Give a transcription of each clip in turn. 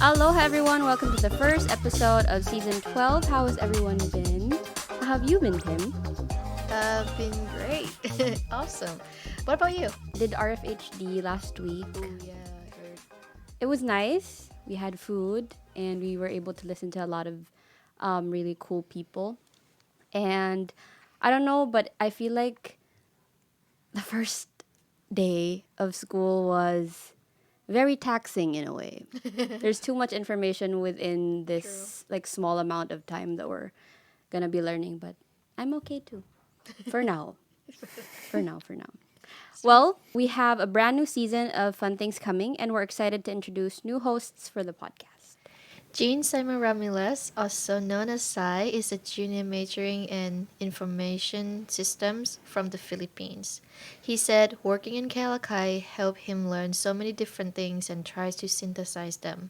Aloha everyone, welcome to the first episode of season 12. How has everyone been? How have you been, Tim? Been great. Awesome. What about you? Did RFHD last week. Oh yeah, I heard. It was nice. We had food and we were able to listen to a lot of really cool people. And I don't know, but I feel like the first day of school was very taxing in a way. There's too much information within this like small amount of time that we're gonna be learning, but I'm okay too. For now. For now. Well, we have a brand new season of fun things coming, and we're excited to introduce new hosts for the podcast. Cymmer Ramirez, also known as Sai, is a junior majoring in information systems from the Philippines. He said working in Alaka'i helped him learn so many different things and tries to synthesize them.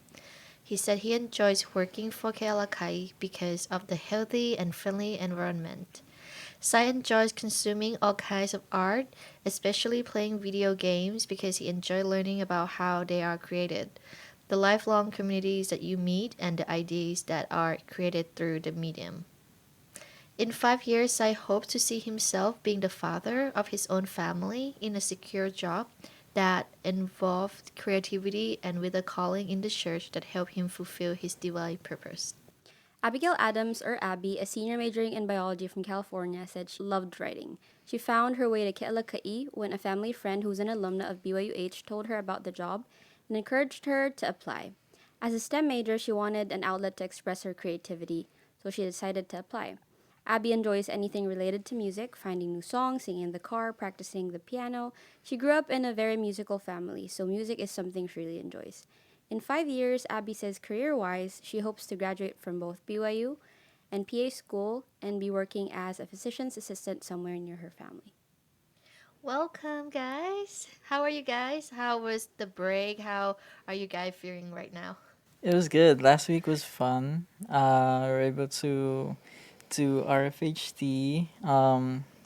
He said he enjoys working for Alaka'i because of the healthy and friendly environment. Sai enjoys consuming all kinds of art, especially playing video games because he enjoys learning about how they are created, the lifelong communities that you meet, and the ideas that are created through the medium. In 5 years, Sai hopes to see himself being the father of his own family in a secure job that involved creativity and with a calling in the church that helped him fulfill his divine purpose. Abigail Adams, or Abby, a senior majoring in biology from California, said she loved writing. She found her way to Alaka'i when a family friend who's an alumna of BYU-H told her about the job and encouraged her to apply. As a STEM major, she wanted an outlet to express her creativity, so she decided to apply. Abby enjoys anything related to music, finding new songs, singing in the car, practicing the piano. She grew up in a very musical family, so music is something she really enjoys. In 5 years, Abby says career-wise, she hopes to graduate from both BYU and PA school and be working as a physician's assistant somewhere near her family. Welcome, guys. How are you guys? How was the break? How are you guys feeling right now? It was good. Last week was fun. We were able to do RFHD,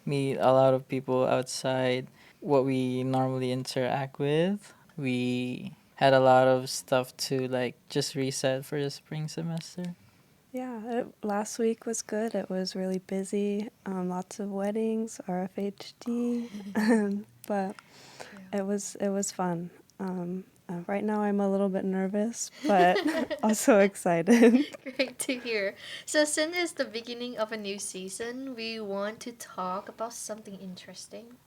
meet a lot of people outside what we normally interact with. We had a lot of stuff to like just reset for the spring semester. Yeah, last week was good. It was really busy. Lots of weddings, RFHD, but it was fun. Right now, I'm a little bit nervous, but also excited. Great to hear. So, since it's the beginning of a new season, we want to talk about something interesting.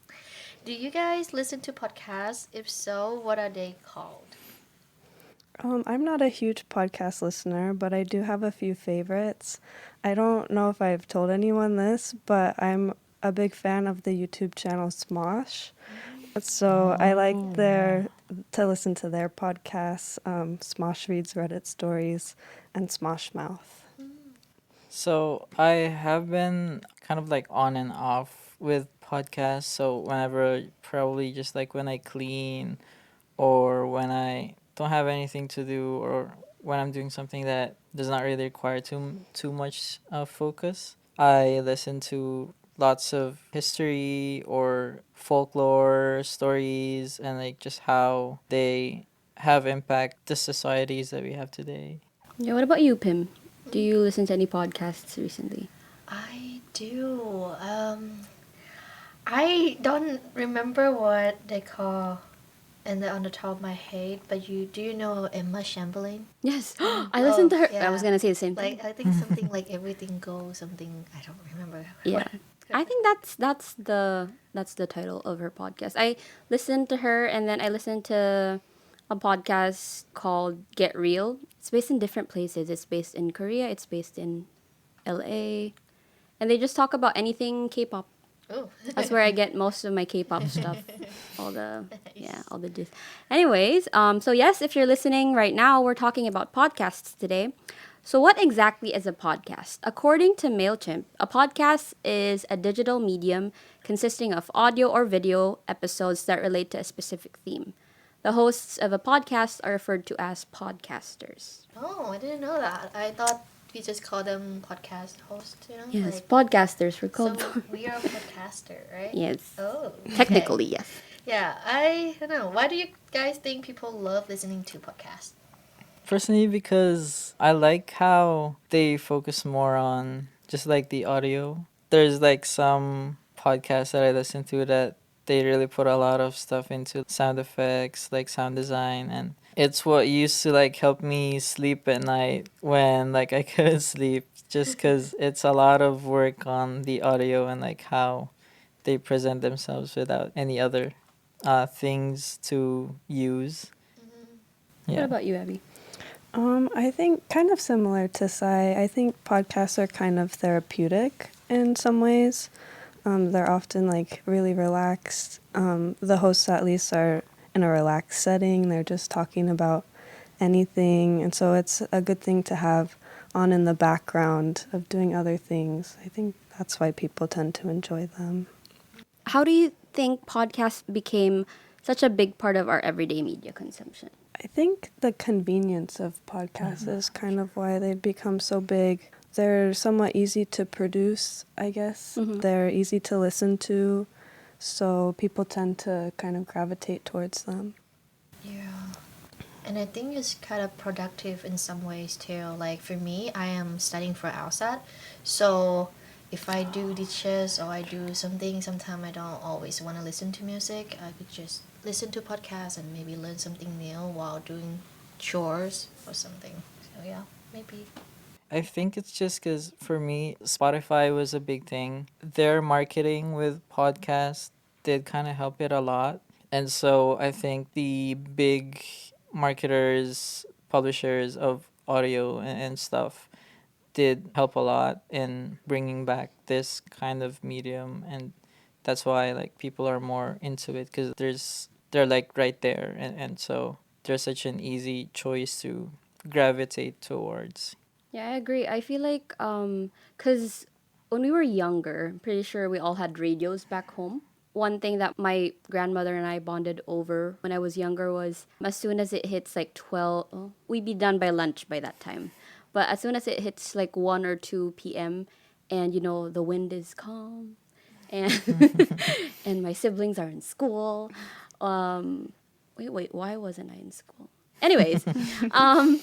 Do you guys listen to podcasts? If so, what are they called? I'm not a huge podcast listener, but I do have a few favorites. I don't know if I've told anyone this, but I'm a big fan of the YouTube channel Smosh. So I like to listen to their podcasts, Smosh Reads Reddit Stories, and Smosh Mouth. So I have been kind of like on and off with podcasts. So whenever, probably just like when I clean or when I don't have anything to do or when I'm doing something that does not really require too much focus, I listen to lots of history or folklore stories and like just how they have impact the societies that we have today. Yeah, what about you, Pim? Do you listen to any podcasts recently? I do. I don't remember what they call on the top of my head, but you know Emma Chamberlain? Yes, I listened to her. yeah. I was gonna say the same thing. Like I think something like Everything Goes, something I don't remember. Yeah, I think that's the title of her podcast. I listened to her, and then I listened to a podcast called Get Real. It's based in different places. It's based in Korea. It's based in LA, and they just talk about anything K-pop. Oh. That's where I get most of my K-pop stuff. All the all the gist. Anyways, so yes, if you're listening right now, we're talking about podcasts today. So what exactly is a podcast? According to MailChimp, a podcast is a digital medium consisting of audio or video episodes that relate to a specific theme. The hosts of a podcast are referred to as podcasters. Oh, I didn't know that. I thought we just call them podcast hosts, you know? Yes, like, podcasters were called. so we are a podcaster, right? Yes. Oh. Technically, okay. yes. Yeah, I don't know. Why do you guys think people love listening to podcasts? Personally, because I like how they focus more on just like the audio. There's like some podcasts that I listen to that they really put a lot of stuff into sound effects, like sound design, and it's what used to like help me sleep at night when like I couldn't sleep, just because it's a lot of work on the audio and like how they present themselves without any other things to use. What Yeah. about you, Abby? I think kind of similar to Sai. I think podcasts are kind of therapeutic in some ways. They're often like really relaxed. The hosts, at least, are in a relaxed setting. They're just talking about anything. And so it's a good thing to have on in the background of doing other things. I think that's why people tend to enjoy them. How do you think podcasts became such a big part of our everyday media consumption? I think the convenience of podcasts is kind of why they've become so big. They're somewhat easy to produce, I guess. Mm-hmm. They're easy to listen to, so people tend to kind of gravitate towards them. Yeah. And I think it's kind of productive in some ways too. Like for me, I am studying for LSAT. So if I do dishes or I do something, sometimes I don't always want to listen to music. I could just listen to podcasts and maybe learn something new while doing chores or something. So yeah, maybe. I think it's just because for me, Spotify was a big thing. Their marketing with podcasts did kind of help it a lot. And so I think the big marketers, publishers of audio and stuff did help a lot in bringing back this kind of medium. And that's why like people are more into it because they're like right there. And so they're such an easy choice to gravitate towards. Yeah, I agree. I feel like, cause when we were younger, I'm pretty sure we all had radios back home. One thing that my grandmother and I bonded over when I was younger was as soon as it hits like 12, oh, we'd be done by lunch by that time. But as soon as it hits like 1 or 2 p.m. and the wind is calm and and my siblings are in school. Wait, why wasn't I in school? Anyways, um,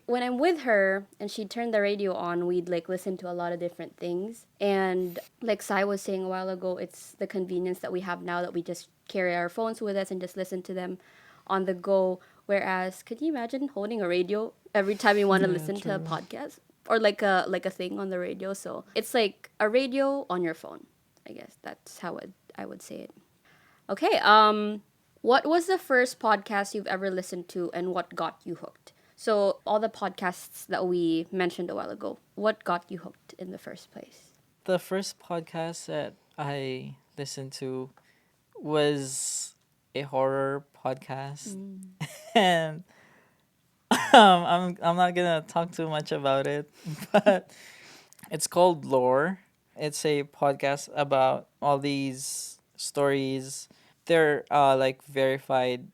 when I'm with her and she'd turn the radio on, we'd like listen to a lot of different things. And like Sai was saying a while ago, it's the convenience that we have now that we just carry our phones with us and just listen to them on the go. Whereas, could you imagine holding a radio every time you want to Yeah, listen to a true. podcast or like a thing on the radio? So it's like a radio on your phone. I guess that's how I would say it. Okay. What was the first podcast you've ever listened to, and what got you hooked? So all the podcasts that we mentioned a while ago, what got you hooked in the first place? The first podcast that I listened to was a horror podcast, and I'm not gonna talk too much about it, but it's called Lore. It's a podcast about all these stories. They're like verified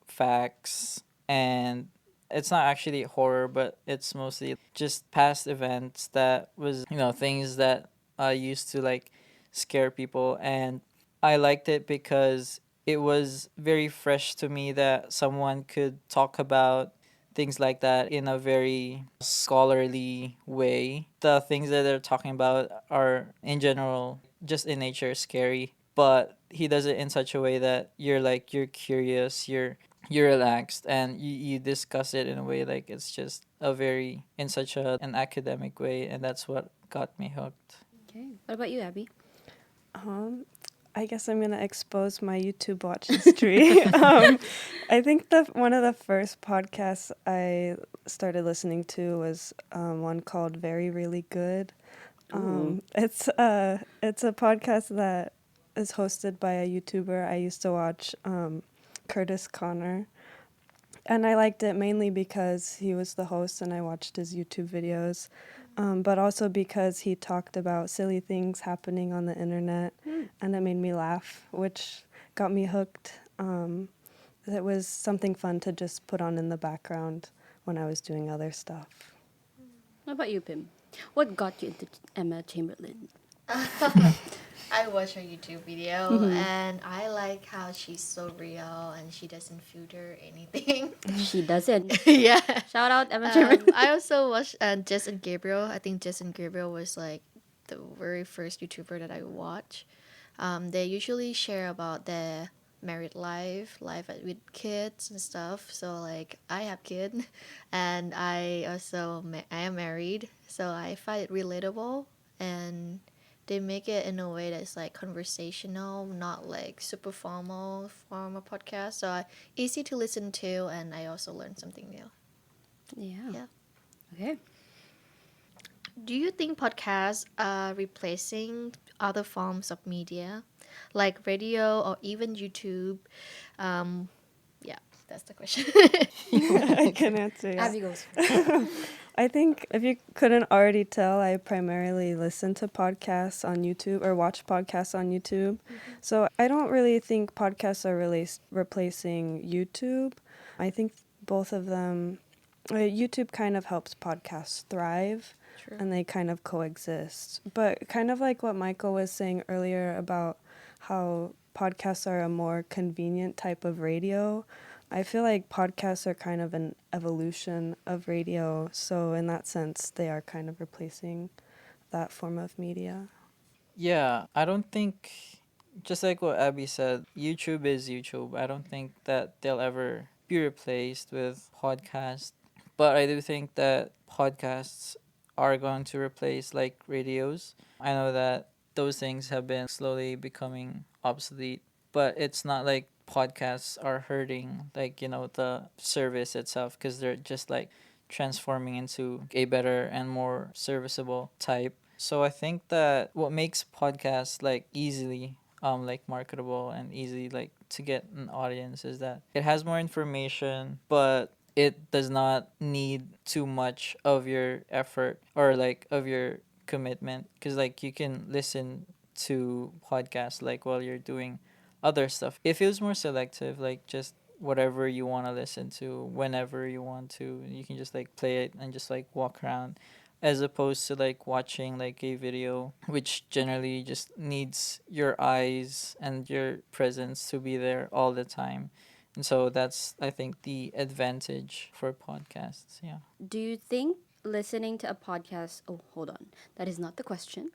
facts, and it's not actually horror, but it's mostly just past events that was things that used to like scare people, and I liked it because it was very fresh to me that someone could talk about things like that in a very scholarly way. The things that they're talking about are in general just in nature scary, but he does it in such a way that you're curious, you're relaxed, and you discuss it in a way like it's just a very in such an academic way, and that's what got me hooked. Okay. What about you, Abby? Um, I guess I'm gonna expose my YouTube watch history. I think the one of the first podcasts I started listening to was one called "Very Really Good." It's a podcast that is hosted by a YouTuber I used to watch, Curtis Connor, and I liked it mainly because he was the host and I watched his YouTube videos, but also because he talked about silly things happening on the internet, and it made me laugh, which got me hooked. It was something fun to just put on in the background when I was doing other stuff. What about you, Pim? What got you into Emma Chamberlain? I watched her YouTube video and I like how she's so real and she doesn't filter anything. She doesn't. Yeah. Shout out Evan Cymmer. I also watched Jess and Gabriel. I think Jess and Gabriel was like the very first YouTuber that I watch. They usually share about their married with kids and stuff. So like I have kid, and I am married, so I find it relatable, and they make it in a way that's like conversational, not like super formal podcast. So easy to listen to, and I also learned something new. Yeah. Yeah. Okay. Do you think podcasts are replacing other forms of media, like radio or even YouTube? Um, yeah, that's the question. I can answer, yeah. Abby goes. I think if you couldn't already tell, I primarily listen to podcasts on YouTube or watch podcasts on YouTube. So I don't really think podcasts are really replacing YouTube. I think both of them, YouTube kind of helps podcasts thrive True. and they kind of coexist. But kind of like what Michael was saying earlier about how podcasts are a more convenient type of radio, I feel like podcasts are kind of an evolution of radio. So in that sense, they are kind of replacing that form of media. Yeah, I don't think, just like what Abby said, YouTube is YouTube. I don't think that they'll ever be replaced with podcasts. But I do think that podcasts are going to replace like radios. I know that those things have been slowly becoming obsolete, but it's not like podcasts are hurting like, the service itself, because they're just like transforming into a better and more serviceable type. So I think that what makes podcasts like easily like marketable and easy like to get an audience is that it has more information, but it does not need too much of your effort or like of your commitment, because like you can listen to podcasts like while you're doing other stuff. It feels more selective, like just whatever you want to listen to whenever you want to, you can just like play it and just like walk around, as opposed to like watching like a video, which generally just needs your eyes and your presence to be there all the time. And so that's, I think, the advantage for podcasts. Yeah. Do you think listening to a podcast? Oh, hold on. That is not the question.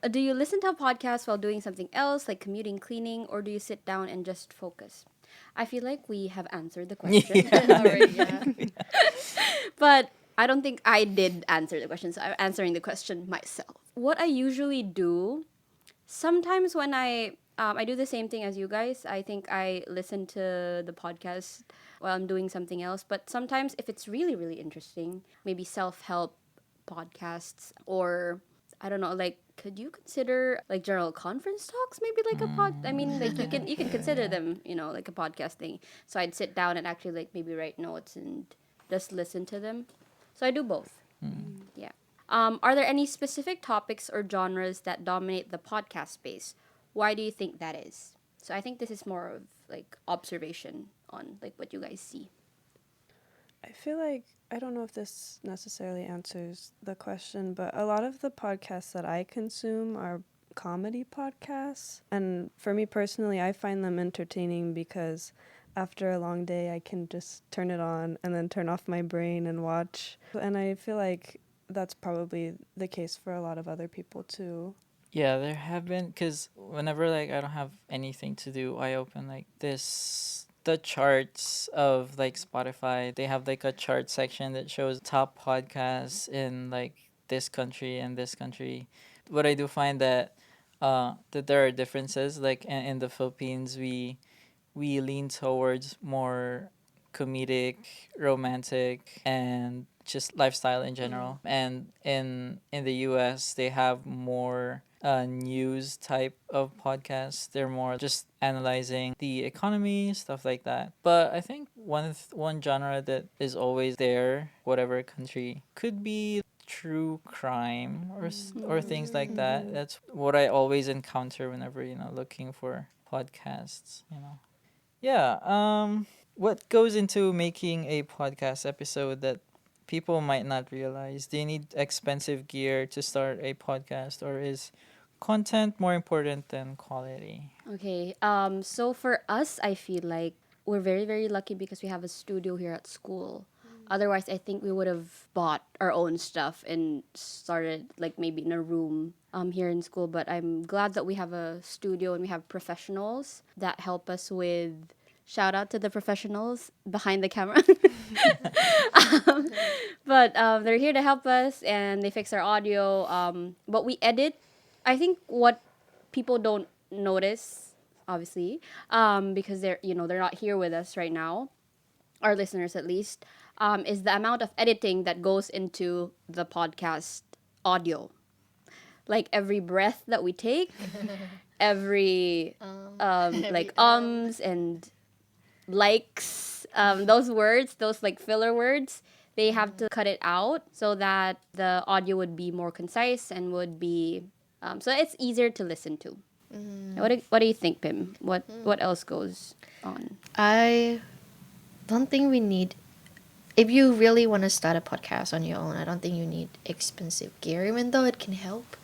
Do you listen to a podcast while doing something else, like commuting, cleaning, or do you sit down and just focus? I feel like we have answered the question. Already, yeah. But I don't think I did answer the question, so I'm answering the question myself. What I usually do, sometimes when I do the same thing as you guys. I think I listen to the podcast while I'm doing something else. But sometimes if it's really, really interesting, maybe self-help podcasts, or I don't know, like could you consider like general conference talks, maybe like a pod, I mean like you can consider them, like a podcast thing. So I'd sit down and actually like maybe write notes and just listen to them. So I do both. Yeah. Are there any specific topics or genres that dominate the podcast space? Why do you think that is? So I think this is more of like observation on like what you guys see. I feel like, I don't know if this necessarily answers the question, but a lot of the podcasts that I consume are comedy podcasts. And for me personally, I find them entertaining because after a long day, I can just turn it on and then turn off my brain and watch. And I feel like that's probably the case for a lot of other people too. Yeah, there have been, because whenever like I don't have anything to do, I open like the charts of like Spotify. They have like a chart section that shows top podcasts in like this country and this country. But I do find that there are differences. Like in the Philippines, we lean towards more comedic, romantic, and just lifestyle in general. And in the US, they have more news type of podcasts. They're more just analyzing the economy, stuff like that. But I think one genre that is always there, whatever country, could be true crime or things like that. That's what I always encounter whenever looking for podcasts. Yeah. What goes into making a podcast episode that people might not realize? Do you need expensive gear to start a podcast, or is content more important than quality. Okay. So for us, I feel like we're very, very lucky because we have a studio here at school. Otherwise, I think we would have bought our own stuff and started like maybe in a room here in school. But I'm glad that we have a studio and we have professionals that help us with. Shout out to the professionals behind the camera. But they're here to help us and they fix our audio. But we edit. I think what people don't notice, obviously, because they're not here with us right now, our listeners at least, is the amount of editing that goes into the podcast audio. Like every breath that we take, every Every like and likes, those words, those like filler words, they have to cut it out so that the audio would be more concise and would be so it's easier to listen to. What do you think, Pim? What else goes on? I don't think we need. If you really want to start a podcast on your own, I don't think you need expensive gear, even though it can help.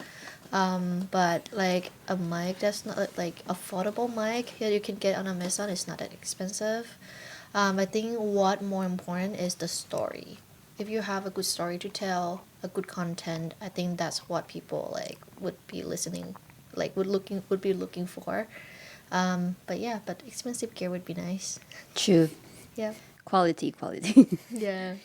But like a mic that's not like affordable mic that you can get on Amazon is not that expensive. I think what more important is the story. If you have a good story to tell, a good content, I think that's what people like would be listening, like would be looking for. But yeah, but expensive gear would be nice. True. Yeah. Quality. Yeah.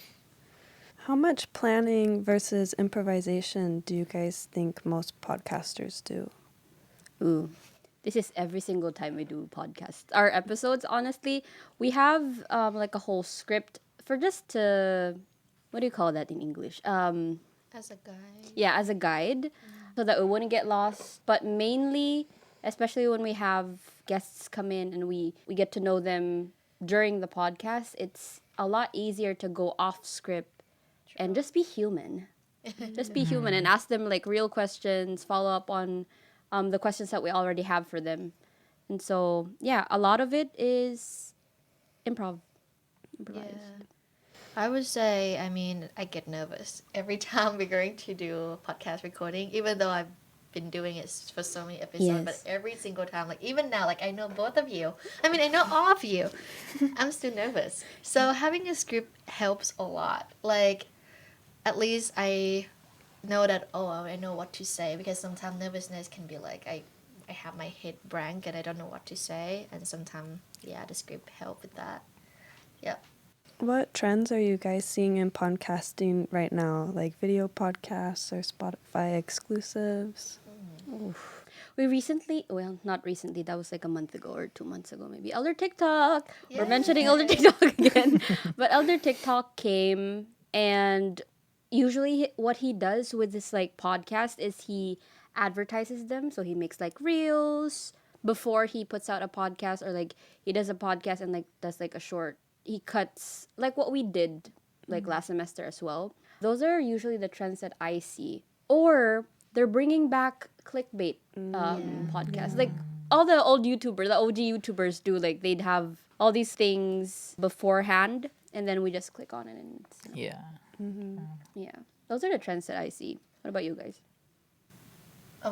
How much planning versus improvisation do you guys think most podcasters do? Ooh. This is every single time we do podcasts. Our episodes, honestly, we have like a whole script for just to, what do you call that in English? As a guy. Yeah, as a guide, so that we wouldn't get lost. But mainly, especially when we have guests come in and we get to know them during the podcast, it's a lot easier to go off script and just be human. Just be human and ask them like real questions, follow up on the questions that we already have for them. And so, yeah, a lot of it is improvised. Yeah. I would say, I mean, I get nervous every time we're going to do podcast recording, even though I've been doing it for so many episodes, but Yes. every single time, like even now, like I know both of you. I mean, I know all of you. I'm still nervous. So having a script helps a lot. Like, at least I know that, oh, I know what to say, because sometimes nervousness can be like, I have my head blank and I don't know what to say, and sometimes, yeah, the script help with that. Yep. What trends are you guys seeing in podcasting right now? Like video podcasts or Spotify exclusives? We recently, well, not recently, that was like a month ago or 2 months ago, maybe. Elder TikTok. We're mentioning Elder TikTok again. But Elder TikTok came, and usually what he does with this like podcast is he advertises them. So he makes like reels before he puts out a podcast, or like he does a podcast and like does like a short. He cuts like what we did like last semester as well. Those are usually the trends that I see. Or they're bringing back clickbait podcasts. Like all the old YouTubers, the OG YouTubers do. Like they'd have all these things beforehand, and then we just click on it, and it's, Yeah. yeah. Those are the trends that I see. What about you guys?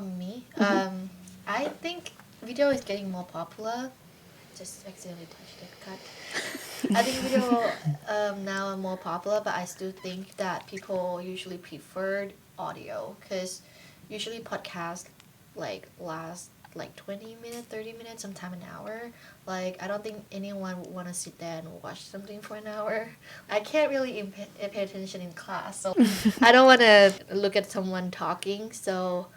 Me? I think video is getting more popular. Just accidentally touched it. Cut. I think video now are more popular, but I still think that people usually preferred audio, because usually podcasts like last like 20 minutes, 30 minutes, sometimes an hour. Like, I don't think anyone would want to sit there and watch something for an hour. I can't really pay attention in class, so I don't want to look at someone talking, so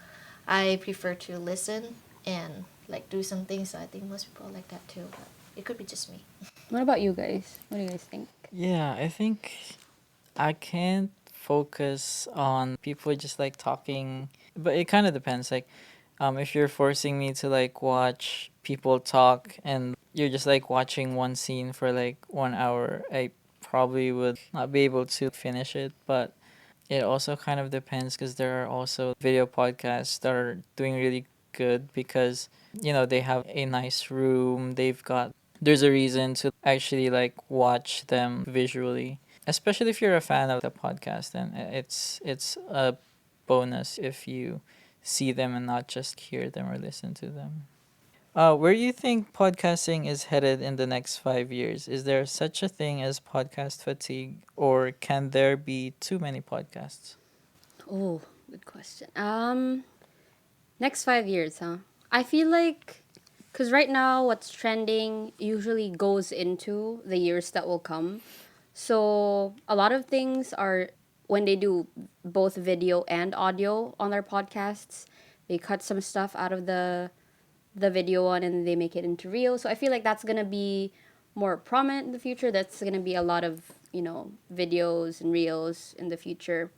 I prefer to listen and like do something. So I think most people like that too, but it could be just me. What about you guys? What do you guys think? Yeah, I think I can't focus on people just like talking, but it kind of depends. Like, if you're forcing me to like watch people talk and you're just like watching one scene for like 1 hour, I probably would not be able to finish it. But it also kind of depends, because there are also video podcasts that are doing really good because, they have a nice room. There's a reason to actually like watch them visually, especially if you're a fan of the podcast. Then it's a bonus if you see them and not just hear them or listen to them. Where do you think podcasting is headed in the next 5 years? Is there such a thing as podcast fatigue, or can there be too many podcasts? Oh, good question. Next 5 years, huh? I feel like, because right now what's trending usually goes into the years that will come. So a lot of things are, when they do both video and audio on their podcasts, they cut some stuff out of the video one and they make it into real. So I feel like that's gonna be more prominent in the future. That's gonna be a lot of, videos and reels in the future.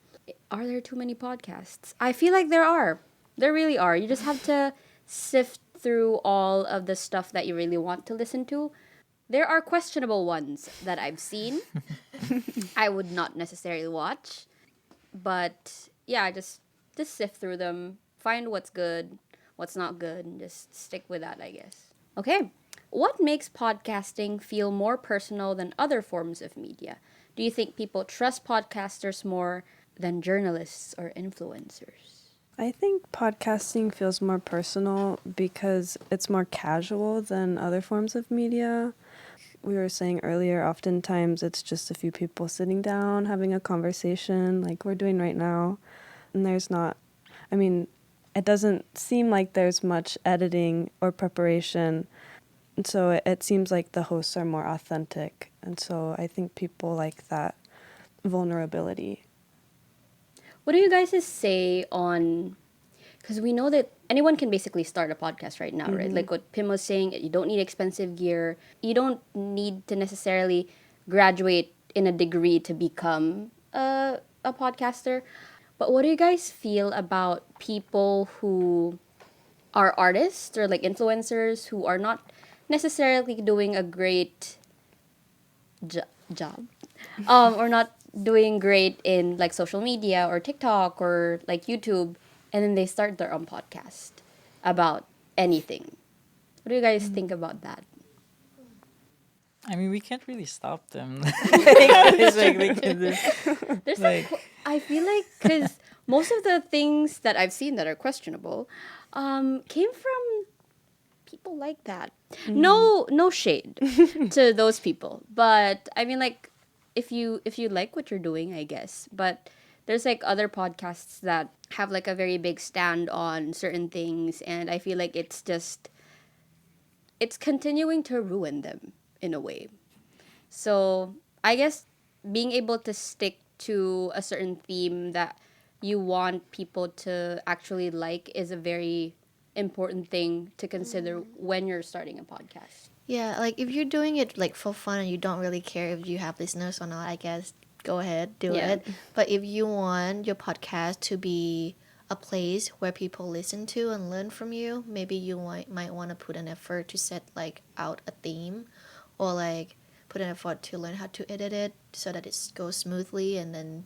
Are there too many podcasts? I feel like there are. There really are. You just have to sift through all of the stuff that you really want to listen to. There are questionable ones that I've seen. I would not necessarily watch. But yeah, just sift through them, find what's good, what's not good, and just stick with that, I guess. Okay. What makes podcasting feel more personal than other forms of media? Do you think people trust podcasters more than journalists or influencers? I think podcasting feels more personal because it's more casual than other forms of media. We were saying earlier, oftentimes it's just a few people sitting down, having a conversation like we're doing right now. And it doesn't seem like there's much editing or preparation. And so it seems like the hosts are more authentic. And so I think people like that vulnerability. What do you guys say on, because we know that anyone can basically start a podcast right now, right? Like what Pim was saying, you don't need expensive gear. You don't need to necessarily graduate in a degree to become a podcaster. But what do you guys feel about people who are artists or like influencers who are not necessarily doing a great job or not doing great in like social media or TikTok or like YouTube, and then they start their own podcast about anything? What do you guys think about that? I mean, we can't really stop them. It's like they can do, There's like, I feel like, because most of the things that I've seen that are questionable came from people like that. No shade to those people, but I mean, like, if you like what you're doing, I guess. But there's like other podcasts that have like a very big stand on certain things, and I feel like it's continuing to ruin them in a way. So I guess being able to stick to a certain theme that you want people to actually like is a very important thing to consider when you're starting a podcast. Yeah, like if you're doing it like for fun and you don't really care if you have listeners or not, I guess go ahead, do Yeah. it. But if you want your podcast to be a place where people listen to and learn from you, maybe you might want to put an effort to set like out a theme, or like put an effort to learn how to edit it so that it goes smoothly, and then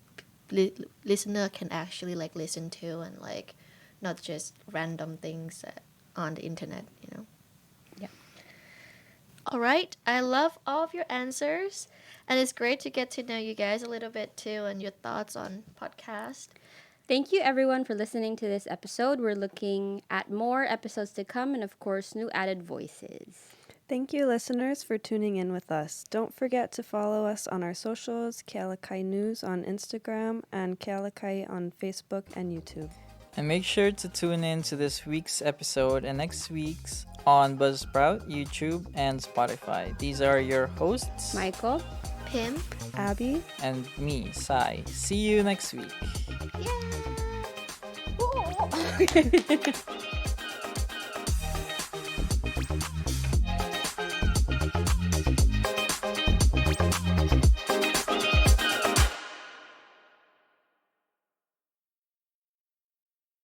listener can actually like listen to, and like not just random things on the internet, you know. Yeah. All right, I love all of your answers, and it's great to get to know you guys a little bit too and your thoughts on podcast. Thank you everyone for listening to this episode. We're looking at more episodes to come and of course new added voices. Thank you, listeners, for tuning in with us. Don't forget to follow us on our socials, Alaka'i News on Instagram and Alaka'i on Facebook and YouTube. and make sure to tune in to this week's episode and next week's on Buzzsprout, YouTube, and Spotify. These are your hosts, Michael. Pim. Abby? and me, Sai. See you next week. Yeah.